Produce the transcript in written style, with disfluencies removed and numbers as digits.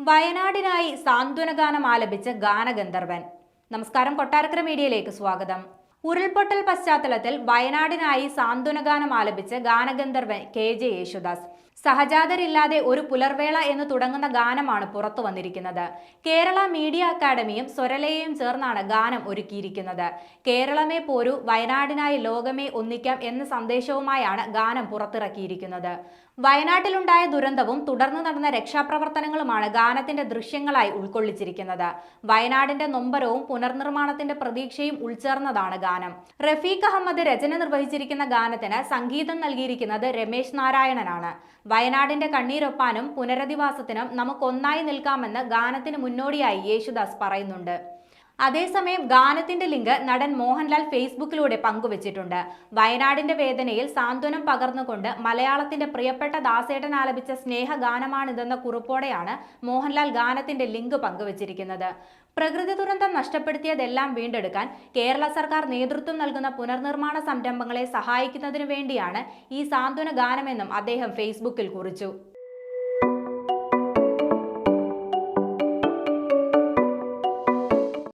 വയനാടിനായി സാന്ത്വനഗാനം ആലപിച്ച ഗാനഗന്ധർവൻ. നമസ്കാരം, കൊട്ടാരക്കര മീഡിയയിലേക്ക് സ്വാഗതം. ഉരുൾപൊട്ടൽ പശ്ചാത്തലത്തിൽ വയനാടിനായി സാന്ത്വനഗാനം ആലപിച്ച ഗാനഗന്ധർവൻ KJ യേശുദാസ്. സഹജാതരില്ലാതെ ഒരു പുലർവേള എന്ന് തുടങ്ങുന്ന ഗാനമാണ് പുറത്തു വന്നിരിക്കുന്നത്. കേരള മീഡിയ അക്കാദമിയും സ്വരലയയും ചേർന്നാണ് ഗാനം ഒരുക്കിയിരിക്കുന്നത്. കേരളമേ പോരൂ, വയനാടിനായി ലോകമേ ഒന്നിക്കാം എന്ന സന്ദേശവുമായാണ് ഗാനം പുറത്തിറക്കിയിരിക്കുന്നത്. വയനാട്ടിലുണ്ടായ ദുരന്തവും തുടർന്ന് നടന്ന രക്ഷാപ്രവർത്തനങ്ങളുമാണ് ഗാനത്തിന്റെ ദൃശ്യങ്ങളായി ഉൾക്കൊള്ളിച്ചിരിക്കുന്നത്. വയനാടിന്റെ നൊമ്പരവും പുനർനിർമ്മാണത്തിന്റെ പ്രതീക്ഷയും ഉൾച്ചേർന്നതാണ് ഗാനം. റഫീഖ് അഹമ്മദ് രചന നിർവഹിച്ചിരിക്കുന്ന ഗാനത്തിന് സംഗീതം നൽകിയിരിക്കുന്നത് രമേശ് നാരായണനാണ്. വയനാടിന്റെ കണ്ണീരൊപ്പാനും പുനരധിവാസത്തിനും നമുക്കൊന്നായി നിൽക്കാമെന്ന് ഗാനത്തിന് മുന്നോടിയായി യേശുദാസ് പറയുന്നുണ്ട്. അതേസമയം ഗാനത്തിന്റെ ലിങ്ക് നടൻ മോഹൻലാൽ ഫേസ്ബുക്കിലൂടെ പങ്കുവച്ചിട്ടുണ്ട്. വയനാടിന്റെ വേദനയിൽ സാന്ത്വനം പകർന്നുകൊണ്ട് മലയാളത്തിന്റെ പ്രിയപ്പെട്ട ദാസേട്ടൻ ആലപിച്ച സ്നേഹഗാനമാണിതെന്ന കുറിപ്പോടെയാണ് മോഹൻലാൽ ഗാനത്തിന്റെ ലിങ്ക് പങ്കുവച്ചിരിക്കുന്നത്. പ്രകൃതി ദുരന്തം നഷ്ടപ്പെടുത്തിയതെല്ലാം വീണ്ടെടുക്കാൻ കേരള സർക്കാർ നേതൃത്വം നൽകുന്ന പുനർനിർമ്മാണ സംരംഭങ്ങളെ സഹായിക്കുന്നതിനു വേണ്ടിയാണ് ഈ സാന്ത്വന ഗാനമെന്നും അദ്ദേഹം ഫേസ്ബുക്കിൽ കുറിച്ചു.